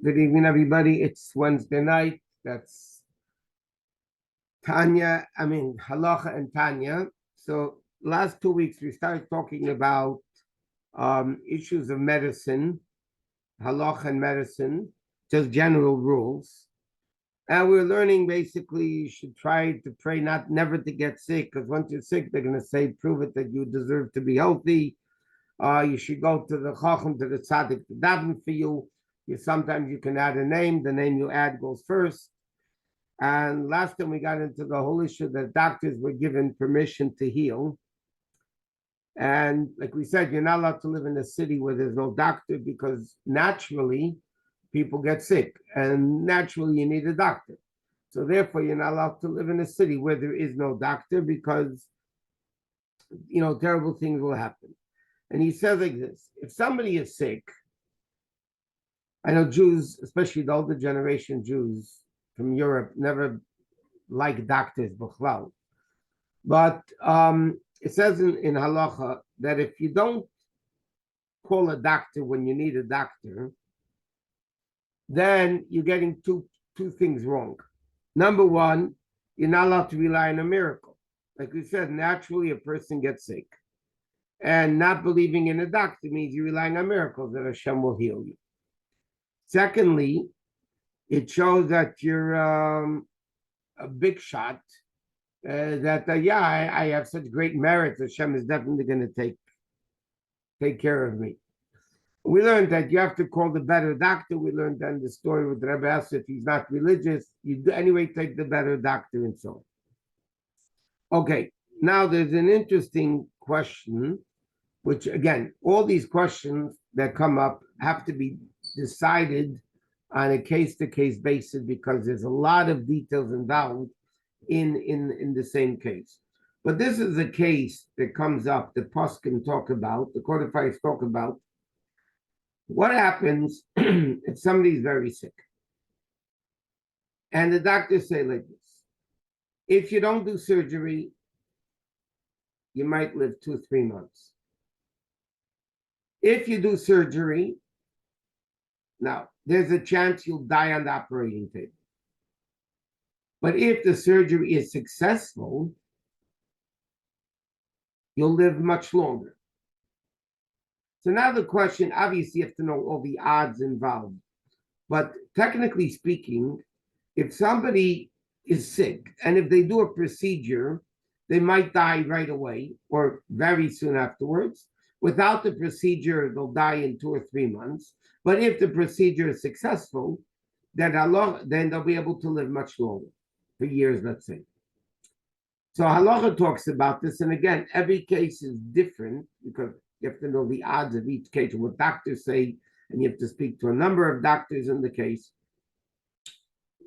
Good evening, everybody. It's Wednesday night. That's Halacha and Tanya. So last 2 weeks, we started talking about issues of medicine, Halacha and medicine, just general rules. And we're learning basically you should try to pray never to get sick, because once you're sick, they're going to say, prove it that you deserve to be healthy. You should go to the Chacham, to the Tzaddik, to daven for you. Sometimes you can add a name. The name you add goes first. And last time we got into the whole issue that doctors were given permission to heal. And like we said, you're not allowed to live in a city where there's no doctor, because naturally people get sick and naturally you need a doctor. So therefore you're not allowed to live in a city where there is no doctor, because terrible things will happen. And he says like this: if somebody is sick, I know Jews, especially the older generation Jews from Europe, never like doctors, b'chlal. But it says in Halacha that if you don't call a doctor when you need a doctor, then you're getting two things wrong. Number one, you're not allowed to rely on a miracle. Like we said, naturally a person gets sick. And not believing in a doctor means you're relying on miracles that Hashem will heal you. Secondly, it shows that you're a big shot, I have such great merits. Hashem is definitely going to take care of me. We learned that you have to call the better doctor. We learned that in the story with Rabbi Yosef, if he's not religious, you anyway take the better doctor and so on. Okay, now there's an interesting question, which again, all these questions that come up have to be decided on a case-to-case basis, because there's a lot of details involved in the same case. But this is a case that comes up that poskim talk about, the codifiers talk about. What happens if somebody's very sick and the doctors say like this: if you don't do surgery, you might live 2-3 months. If you do surgery, now there's a chance you'll die on the operating table. But if the surgery is successful, you'll live much longer. So now the question, obviously you have to know all the odds involved. But technically speaking, if somebody is sick and if they do a procedure, they might die right away or very soon afterwards. Without the procedure, they'll die in 2 or 3 months. But if the procedure is successful, then they'll be able to live much longer, for years, let's say. So Halacha talks about this. And again, every case is different, because you have to know the odds of each case and what doctors say, and you have to speak to a number of doctors in the case.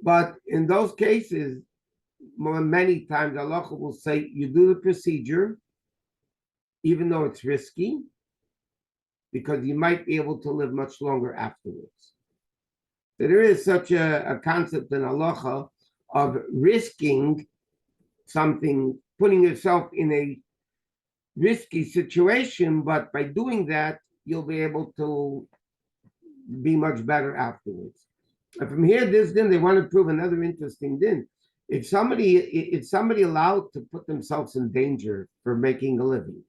But in those cases, many times Halacha will say you do the procedure, even though it's risky, because you might be able to live much longer afterwards. So there is such a concept in Halacha of risking something, putting yourself in a risky situation, but by doing that, you'll be able to be much better afterwards. And from here, this din, they want to prove another interesting din. If somebody allowed to put themselves in danger for making a living,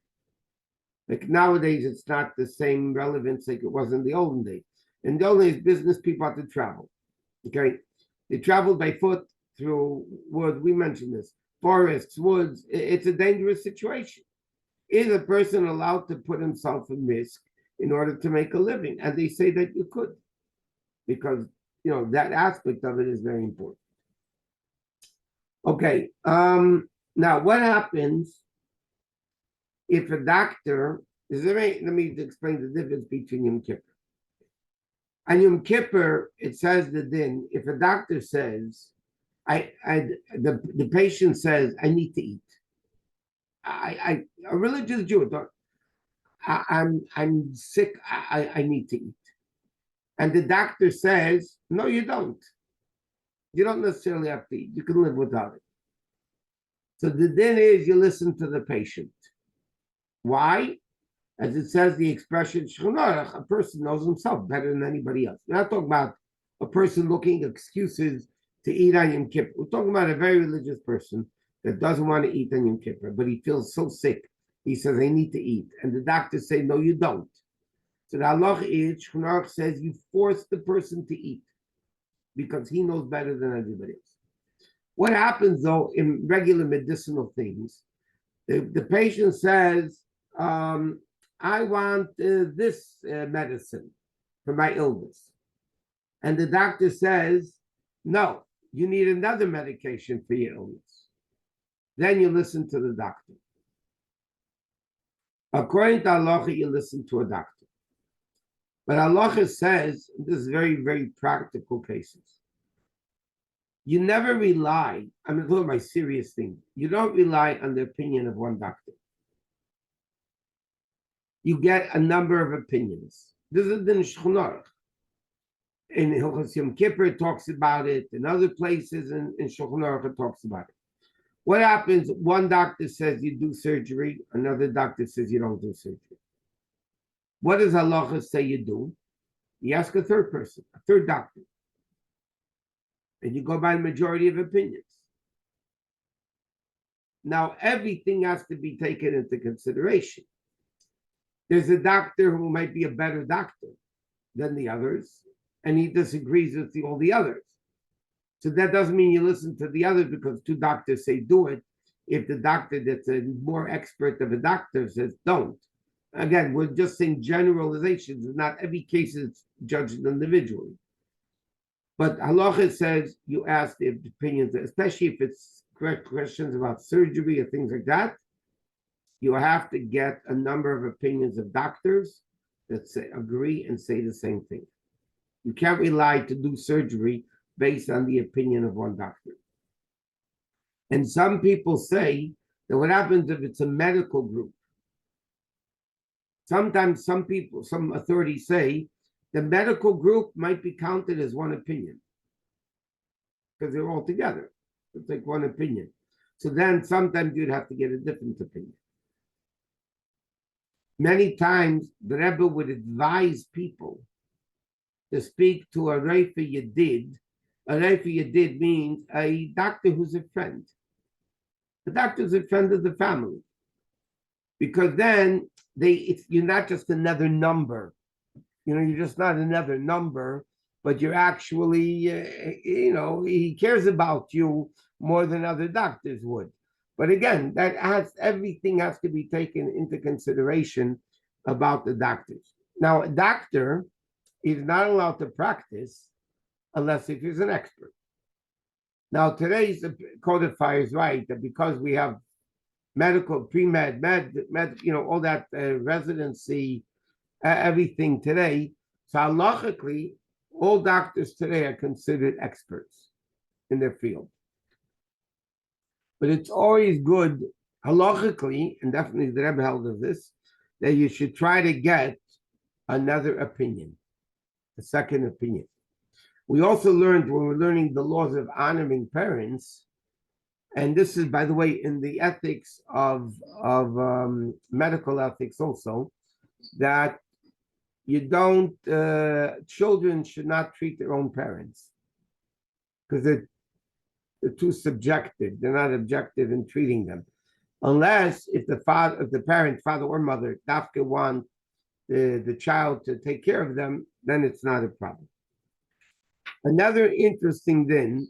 like nowadays, it's not the same relevance like it was in the olden days. In the olden days, business people had to travel. Okay, they traveled by foot through wood. We mentioned this: forests, woods. It's a dangerous situation. Is a person allowed to put himself in risk in order to make a living? And they say that you could, because that aspect of it is very important. Okay, now what happens if a doctor, let me explain the difference between Yom Kippur. On Yom Kippur, it says the din, if a doctor says, the patient says, I need to eat. A religious Jew, I'm sick, I need to eat. And the doctor says, no, you don't. You don't necessarily have to eat. You can live without it. So the din is you listen to the patient. Why? As it says, the expression, a person knows himself better than anybody else. We're not talking about a person looking excuses to eat on Yom Kippur. We're talking about a very religious person that doesn't want to eat on Yom Kippur, but he feels so sick. He says, I need to eat. And the doctors say, no, you don't. So the halacha is, Shulchan Aruch says, you force the person to eat because he knows better than everybody else. What happens, though, in regular medicinal things, the patient says, I want this medicine for my illness. And the doctor says, no, you need another medication for your illness. Then you listen to the doctor. According to halacha, you listen to a doctor. But halacha says, this is very, very practical cases. You never rely, I'm talking about serious things. You don't rely on the opinion of one doctor. You get a number of opinions. This is the Shulchan Aruch. In Hilchos Yom Kippur, it talks about it. In other places, in Shulchan Aruch, it talks about it. What happens? One doctor says you do surgery. Another doctor says you don't do surgery. What does halacha say you do? You ask a third person, a third doctor. And you go by the majority of opinions. Now, everything has to be taken into consideration. There's a doctor who might be a better doctor than the others, and he disagrees with all the others. So that doesn't mean you listen to the others because two doctors say do it. If the doctor that's a more expert of a doctor says don't. Again, we're just saying generalizations. Not every case is judged individually. But halacha says you ask the opinions, especially if it's correct questions about surgery or things like that. You have to get a number of opinions of doctors that say agree and say the same thing. You can't rely to do surgery based on the opinion of one doctor. And some people say that what happens if it's a medical group? Sometimes some authorities say the medical group might be counted as one opinion because they're all together. It's like one opinion. So then sometimes you'd have to get a different opinion. Many times the Rebbe would advise people to speak to a Reifa Yedid. A Reifa Yedid means a doctor who's a friend. The doctor is a friend of the family. Because then you're not just another number. You're just not another number, but you're actually, he cares about you more than other doctors would. But again, everything has to be taken into consideration about the doctors. Now, a doctor is not allowed to practice unless if he's an expert. Now, today's codifier is right that because we have medical, pre-med, med, all that residency, everything today. So halachically, all doctors today are considered experts in their field. But it's always good, halachically, and definitely the Rebbe held of this, that you should try to get another opinion, a second opinion. We also learned when we're learning the laws of honoring parents, and this is, by the way, in the ethics of medical ethics also, that you don't, children should not treat their own parents because they're too subjective. They're not objective in treating them. Unless if the parent, father or mother, dafka want the child to take care of them, then it's not a problem. Another interesting thing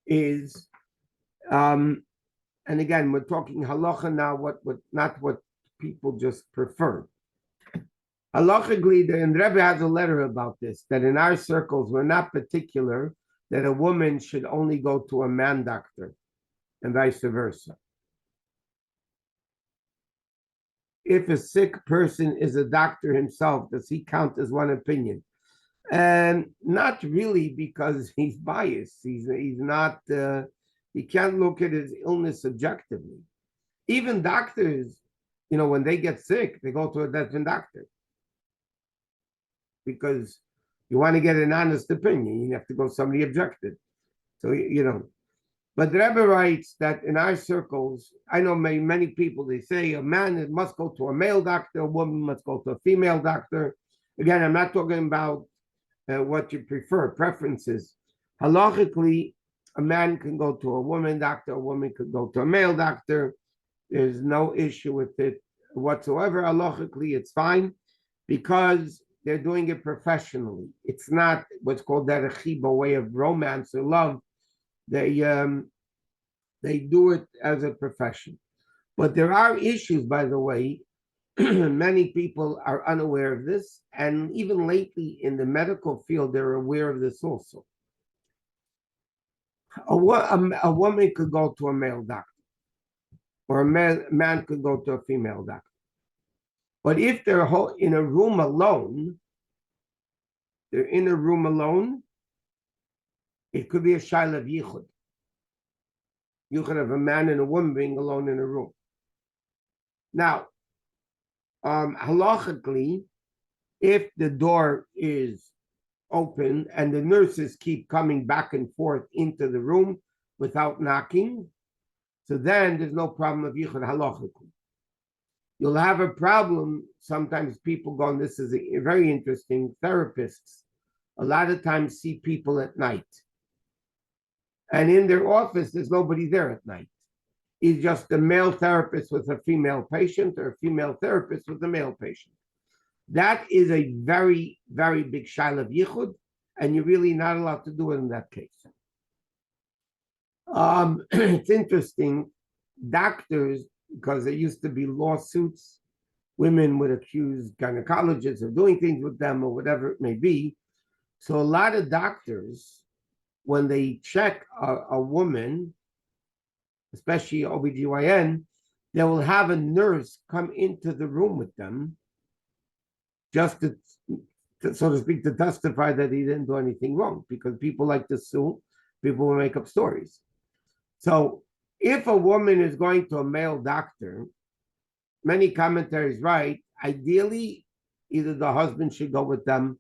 is, and again, we're talking halacha now, not what people just prefer. Halachically, the Rebbe has a letter about this, that in our circles, we're not particular that a woman should only go to a man doctor and vice versa. If a sick person is a doctor himself, does he count as one opinion? And not really, because he's biased. He's not, he can't look at his illness objectively. Even doctors, when they get sick, they go to a different doctor. Because you want to get an honest opinion, you have to go to somebody objective. So, But the Rebbe writes that in our circles, I know many people, they say a man must go to a male doctor, a woman must go to a female doctor. Again, I'm not talking about what you prefer, preferences. Halachically, a man can go to a woman doctor, a woman could go to a male doctor. There's no issue with it whatsoever. Halachically, it's fine because they're doing it professionally. It's not what's called that a chiba way of romance or love. They do it as a profession. But there are issues, by the way. Many people are unaware of this, and even lately in the medical field, they're aware of this also. A woman could go to a male doctor, or a man could go to a female doctor. But if they're in a room alone, it could be a shaila of yichud. You could have a man and a woman being alone in a room. Now, halachically, if the door is open and the nurses keep coming back and forth into the room without knocking, so then there's no problem of yichud halachically. You'll have a problem. Sometimes people go, and this is very interesting, therapists a lot of times see people at night. And in their office, there's nobody there at night. It's just a male therapist with a female patient or a female therapist with a male patient. That is a very, very big shaila of yichud, and you're really not allowed to do it in that case. It's interesting, doctors, because there used to be lawsuits, women would accuse gynecologists of doing things with them or whatever it may be. So a lot of doctors, when they check a woman, especially OBGYN, they will have a nurse come into the room with them just to, so to speak, to testify that he didn't do anything wrong, because people like to sue, people will make up stories. So if a woman is going to a male doctor, many commentaries write, ideally, either the husband should go with them,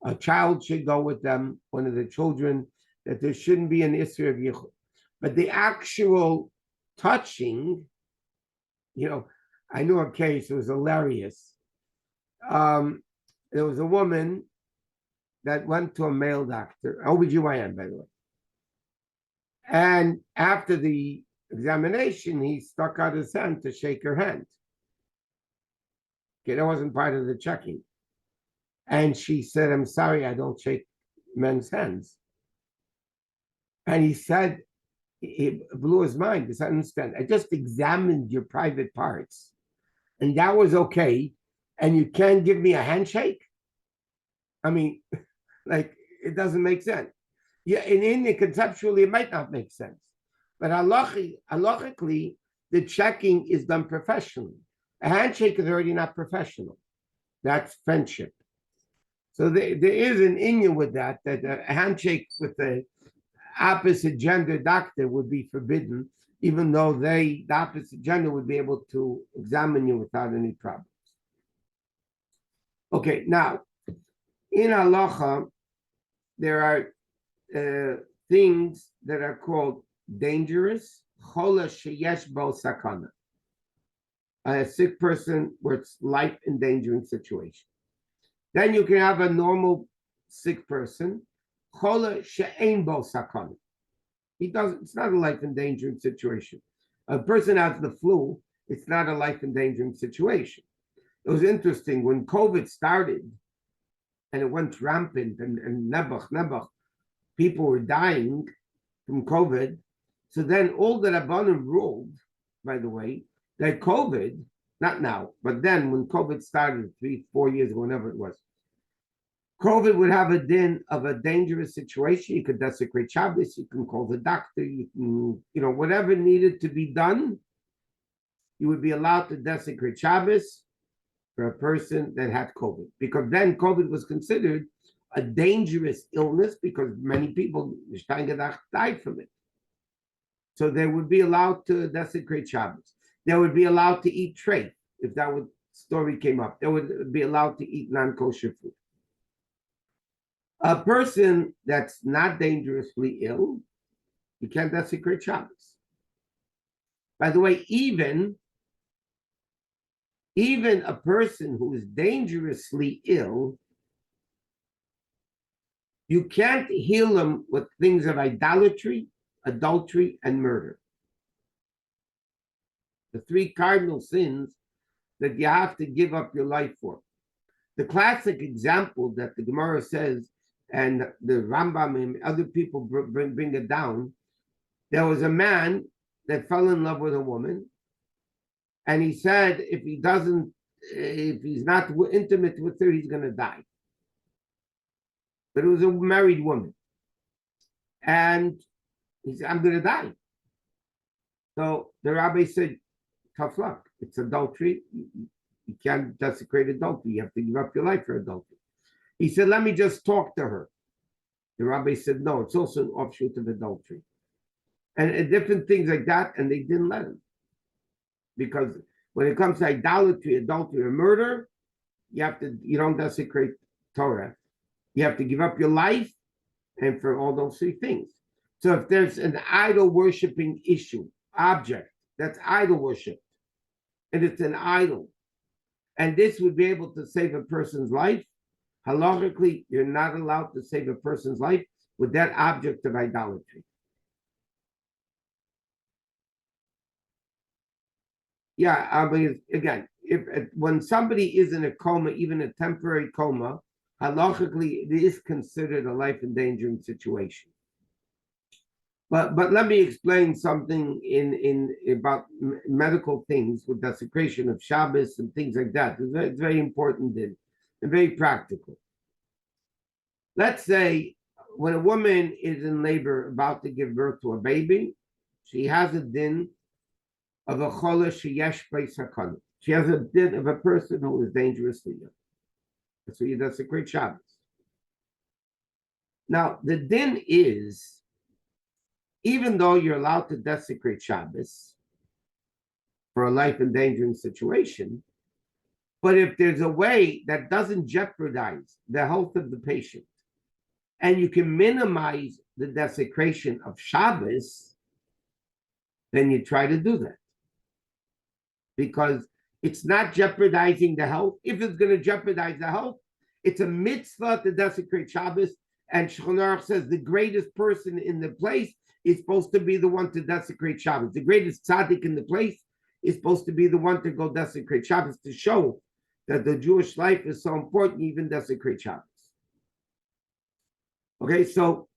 a child should go with them, one of the children, that there shouldn't be an issue of yichud. But the actual touching, I knew a case, it was hilarious. There was a woman that went to a male doctor, OBGYN, by the way. And after the examination, he stuck out his hand to shake her hand. Okay, that wasn't part of the checking. And she said, "I'm sorry, I don't shake men's hands." And he said, it blew his mind. He said, "I understand. I just examined your private parts, and that was okay. And you can't give me a handshake?" I mean, like, it doesn't make sense. Yeah, in India, conceptually, it might not make sense. But halachically, the checking is done professionally. A handshake is already not professional. That's friendship. So there is an India with that a handshake with the opposite gender doctor would be forbidden, even though the opposite gender would be able to examine you without any problems. Okay, now, in halacha, there are things that are called dangerous, chola sheyesh bo sakana, a sick person where it's life-endangering situation. Then you can have a normal sick person, chola she'ein bo sakana. It's not a life-endangering situation. A person has the flu, it's not a life-endangering situation. It was interesting when COVID started and it went rampant and nebuch, people were dying from COVID. So then all the Rabbanim ruled, by the way, that COVID, not now, but then when COVID started 3-4 years ago, whenever it was, COVID would have a din of a dangerous situation. You could desecrate Shabbos, you can call the doctor, you can, whatever needed to be done, you would be allowed to desecrate Shabbos for a person that had COVID. Because then COVID was considered a dangerous illness because many people died from it. So they would be allowed to desecrate Shabbos. They would be allowed to eat treif, if that story came up. They would be allowed to eat non-kosher food. A person that's not dangerously ill, you can't desecrate Shabbos. By the way, even a person who is dangerously ill, You can't heal them with things of idolatry, adultery, and murder. The three cardinal sins that you have to give up your life for. The classic example that the Gemara says, and the Rambam and other people bring it down, there was a man that fell in love with a woman, and he said if he's not intimate with her, he's going to die. But it was a married woman. And he said, I'm going to die. So the rabbi said, tough luck. It's adultery. You can't desecrate adultery. You have to give up your life for adultery. He said, let me just talk to her. The rabbi said, no, it's also an offshoot of adultery. And different things like that, and they didn't let him. Because when it comes to idolatry, adultery, or murder, you don't desecrate Torah. You have to give up your life, and for all those three things. So if there's an idol worshiping object, that's idol worship, and it's an idol, and this would be able to save a person's life, halachically, you're not allowed to save a person's life with that object of idolatry. Yeah, I mean, again, when somebody is in a coma, even a temporary coma, halachically, it is considered a life-endangering situation. But let me explain something in about medical things with desecration of Shabbos and things like that. It's very important and very practical. Let's say when a woman is in labor about to give birth to a baby, she has a din of a chola sheyesh beis hakana. She has a din of a person who is dangerously ill. So you desecrate Shabbos. Now, the din is, even though you're allowed to desecrate Shabbos for a life-endangering situation, but if there's a way that doesn't jeopardize the health of the patient, and you can minimize the desecration of Shabbos, then you try to do that. Because it's not jeopardizing the health. If it's going to jeopardize the health, it's a mitzvah to desecrate Shabbos, and Shulchan Aruch says the greatest person in the place is supposed to be the one to desecrate Shabbos. The greatest tzaddik in the place is supposed to be the one to go desecrate Shabbos to show that the Jewish life is so important, you even desecrate Shabbos. Okay, so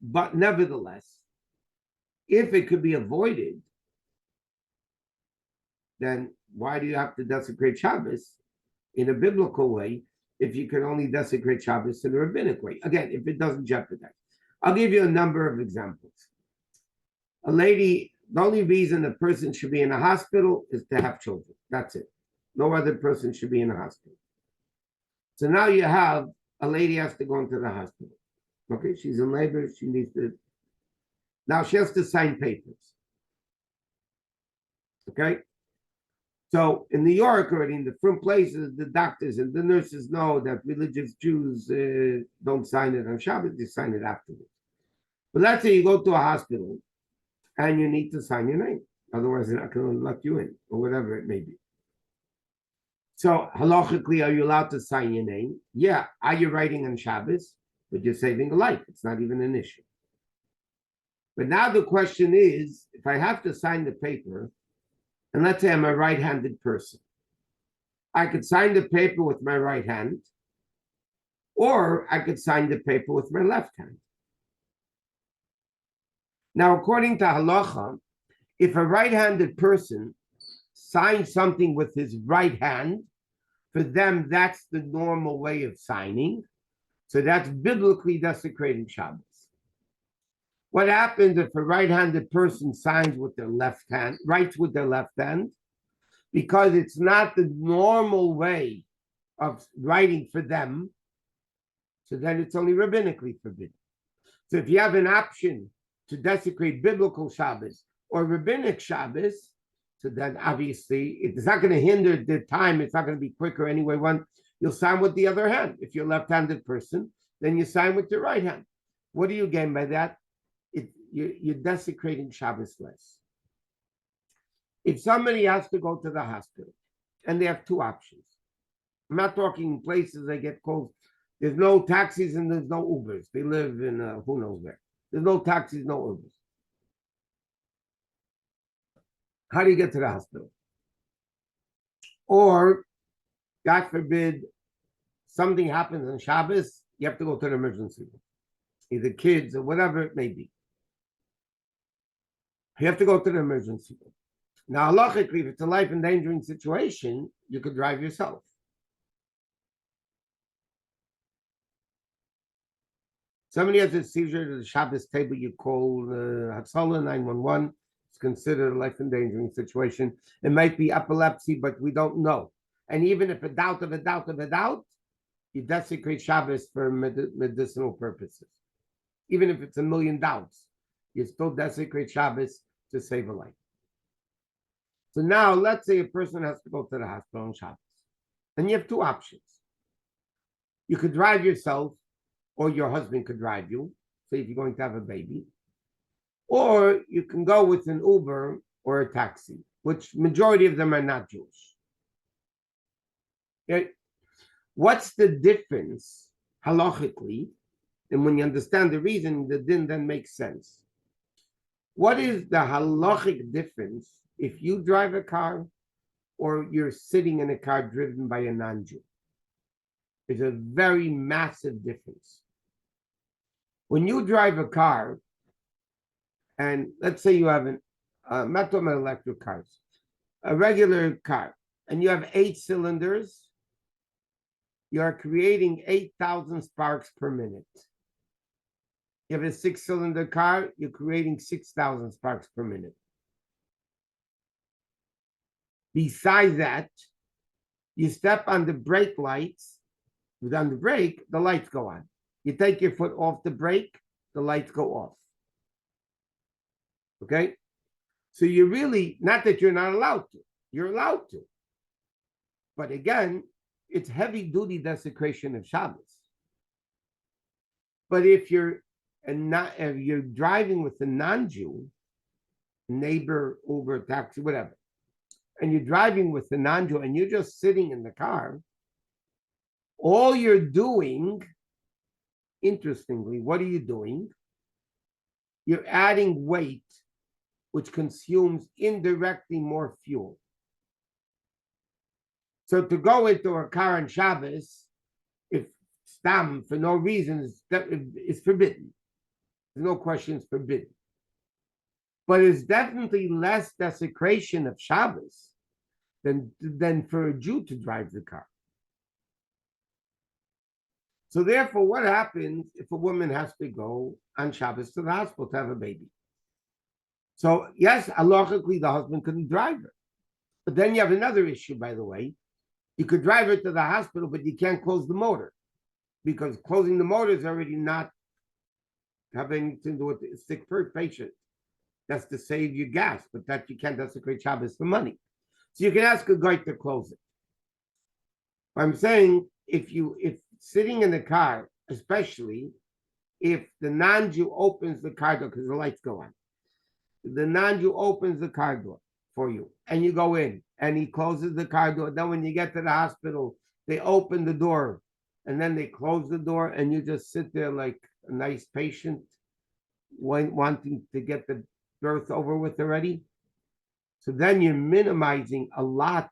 but nevertheless, if it could be avoided, then why do you have to desecrate Shabbos in a biblical way if you can only desecrate Shabbos in a rabbinic way? Again, if it doesn't jeopardize. I'll give you a number of examples. A lady, the only reason a person should be in a hospital is to have children. That's it. No other person should be in a hospital. So now you have a lady has to go into the hospital. Okay, she's in labor, she needs to. Now she has to sign papers. Okay? So in New York or in different places, the doctors and the nurses know that religious Jews don't sign it on Shabbat, they sign it afterwards. But let's say you go to a hospital and you need to sign your name. Otherwise, they're not going to let you in, or whatever it may be. So halachically, are you allowed to sign your name? Yeah. Are you writing on Shabbos? But you're saving a life. It's not even an issue. But now the question is, if I have to sign the paper, and let's say I'm a right-handed person, I could sign the paper with my right hand, or I could sign the paper with my left hand. Now, according to halacha, if a right-handed person signs something with his right hand, for them, that's the normal way of signing. So that's biblically desecrating Shabbos. What happens if a right-handed person signs with their left hand, writes with their left hand? Because it's not the normal way of writing for them, so then it's only rabbinically forbidden. So if you have an option to desecrate biblical Shabbos or rabbinic Shabbos, so then obviously it's not going to hinder the time, it's not going to be quicker anyway. You'll sign with the other hand. If you're a left-handed person, then you sign with your right hand. What do you gain by that? You're desecrating Shabbos less. If somebody has to go to the hospital, and they have two options. I'm not talking places they get called There's no taxis and there's no Ubers. They live in who knows where. There's no taxis, no Ubers. How do you get to the hospital? Or, God forbid, something happens on Shabbos, you have to go to the emergency room. Either kids or whatever it may be. You have to go to the emergency room. Now, halachically, if it's a life-endangering situation, you could drive yourself. Somebody has a seizure at the Shabbos table, you call Hatzalah 911. It's considered a life-endangering situation. It might be epilepsy, but we don't know. And even if a doubt, you desecrate Shabbos for medicinal purposes. Even if it's a million doubts, you still desecrate Shabbos to save a life. So now, let's say a person has to go to the hospital on Shabbos. And you have two options. You could drive yourself, or your husband could drive you, say if you're going to have a baby. Or you can go with an Uber or a taxi, which majority of them are not Jewish. Okay. What's the difference halachically? And when you understand the reason, the din then makes sense. What is the halachic difference if you drive a car or you're sitting in a car driven by a non-Jew? There's a very massive difference. When you drive a car, and let's say you have not talking about electric cars, a regular car, and you have 8 cylinders, you are creating 8,000 sparks per minute. You have a 6-cylinder car, you're creating 6,000 sparks per minute. Besides that, you step on the brake lights, on the brake, the lights go on. You take your foot off the brake, the lights go off. Okay? So you're really, not that you're not allowed to, you're allowed to. But again, it's heavy duty desecration of Shabbos. But if you're driving with a non-Jew, neighbor, Uber, taxi, whatever, and you're driving with a non-Jew and you're just sitting in the car, all you're doing, interestingly, what are you doing? You're adding weight, which consumes indirectly more fuel. So to go into a car on Shabbos, if stam for no reason is forbidden. There's no question it's forbidden. But it's definitely less desecration of Shabbos than for a Jew to drive the car. So therefore, what happens if a woman has to go on Shabbos to the hospital to have a baby? So yes, halachically, the husband couldn't drive her. But then you have another issue, by the way. You could drive her to the hospital, but you can't close the motor, because closing the motor is already not having to do with a sick patient. That's to save you gas, but that you can't desecrate Shabbos for money. So you can ask a guy to close it. I'm saying if sitting in the car, especially if the non-Jew opens the car door, because the lights go on, the non-Jew opens the car door for you, and you go in, and he closes the car door. Then when you get to the hospital, they open the door, and then they close the door, and you just sit there like a nice patient, wanting to get the birth over with already. So then you're minimizing a lot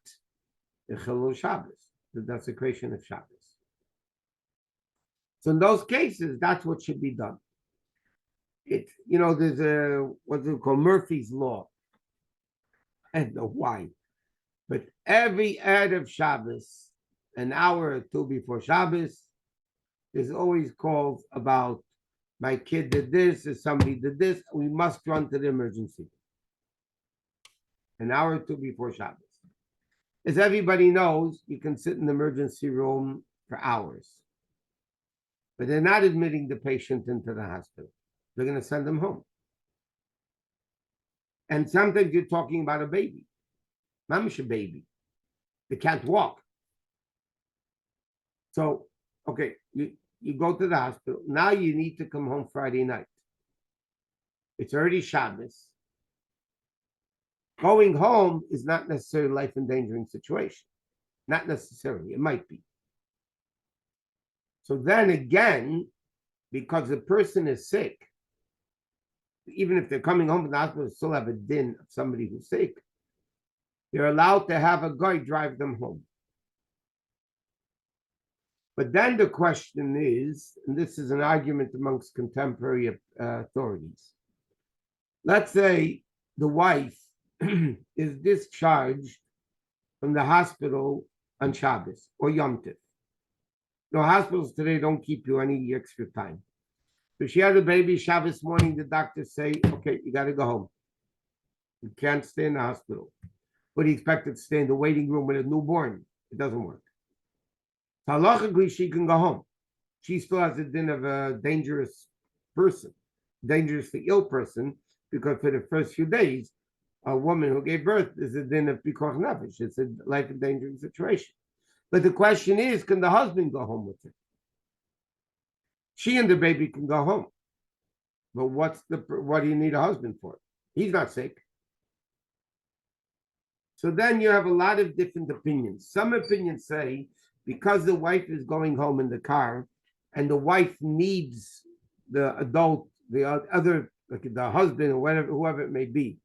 the Chilul Shabbos, the desecration of Shabbos. So in those cases, that's what should be done. There's what's it called, Murphy's Law. I don't know why, but every Erev Shabbos, an hour or two before Shabbos, there's always calls about my kid did this, or somebody did this. We must run to the emergency. An hour or two before Shabbos. As everybody knows, you can sit in the emergency room for hours. But they're not admitting the patient into the hospital. They're going to send them home. And sometimes you're talking about a baby. Mamish a baby. They can't walk. So, okay, you go to the hospital. Now you need to come home Friday night. It's already Shabbos. Going home is not necessarily a life-endangering situation. Not necessarily. It might be. So then again, because the person is sick, even if they're coming home from the hospital, they still have a din of somebody who's sick. They're allowed to have a guy drive them home. But then the question is, and this is an argument amongst contemporary authorities. Let's say the wife is discharged from the hospital on Shabbos or Yom Tov. No, hospitals today don't keep you any extra time. So she had a baby Shabbos morning, the doctors say, okay, you got to go home. You can't stay in the hospital. But he expected to stay in the waiting room with a newborn. It doesn't work. Halachically, she can go home. She still has a din of a dangerous person, dangerously ill person, because for the first few days, a woman who gave birth is a din of pikuach nefesh. It's a life endangering situation. But the question is, can the husband go home with her? She and the baby can go home. But what do you need a husband for? He's not sick. So then you have a lot of different opinions. Some opinions say, because the wife is going home in the car and the wife needs the adult, the other, like the husband or whatever, whoever it may be,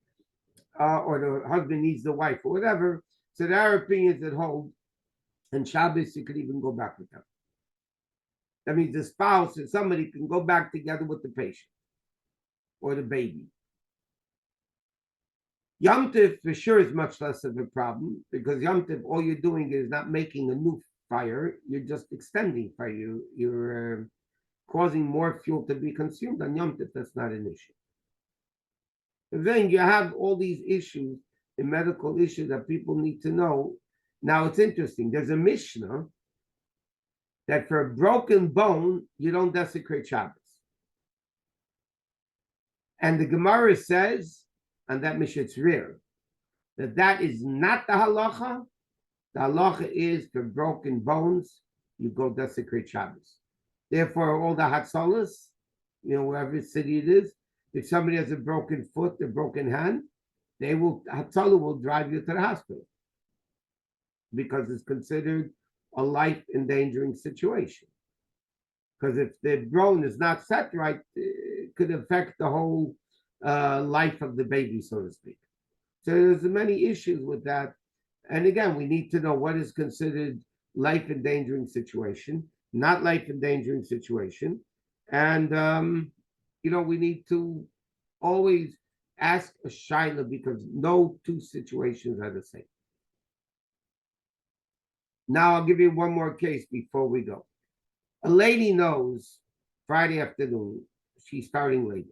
or the husband needs the wife or whatever, so there are opinions that hold, and Shabbos you could even go back with them. That means the spouse or somebody can go back together with the patient or the baby. Yom Tov for sure is much less of a problem, because Yom Tov, all you're doing is not making a new fire, you're just extending fire. You're causing more fuel to be consumed on Yom Tov. That's not an issue. And then you have all these issues, the medical issues that people need to know. Now it's interesting. There's a Mishnah that for a broken bone, you don't desecrate Shabbos. And the Gemara says, and that Mishnah, it's rare, that is not the halacha. The halacha is for broken bones, you go desecrate Shabbos. Therefore, all the hatzalas, wherever city it is, if somebody has a broken foot, a broken hand, hatzalah will drive you to the hospital, because it's considered a life-endangering situation. Because if the bone is not set right, it could affect the whole life of the baby, so to speak. So there's many issues with that. And again, we need to know what is considered life-endangering situation, not life-endangering situation. And, we need to always ask a shaila, because no two situations are the same. Now I'll give you one more case before we go. A lady knows Friday afternoon she's starting labor.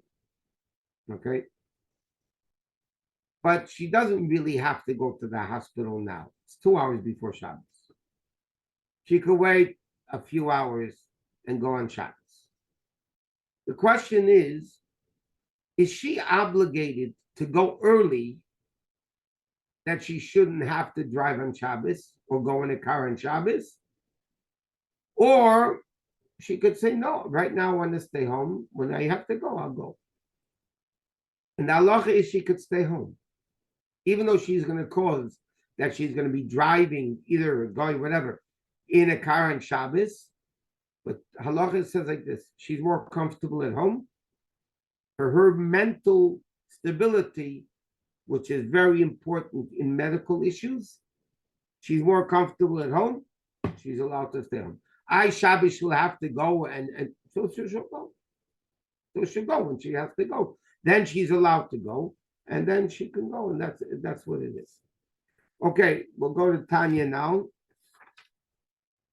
Okay? But she doesn't really have to go to the hospital now. It's 2 hours before Shabbos. She could wait a few hours and go on Shabbos. The question is she obligated to go early, that she shouldn't have to drive on Shabbos or go in a car on Shabbos? Or she could say, no, right now I want to stay home. When I have to go, I'll go. And the halacha is she could stay home, even though she's going to cause that she's going to be driving, either going, whatever, in a car on Shabbos. But halacha says like this: she's more comfortable at home. For her mental stability, which is very important in medical issues, she's more comfortable at home. She's allowed to stay home. Shabbos will have to go, and so she'll go. So she'll go when she has to go. Then she's allowed to go, and then she can go, and that's what it is. Okay, we'll go to Tanya now.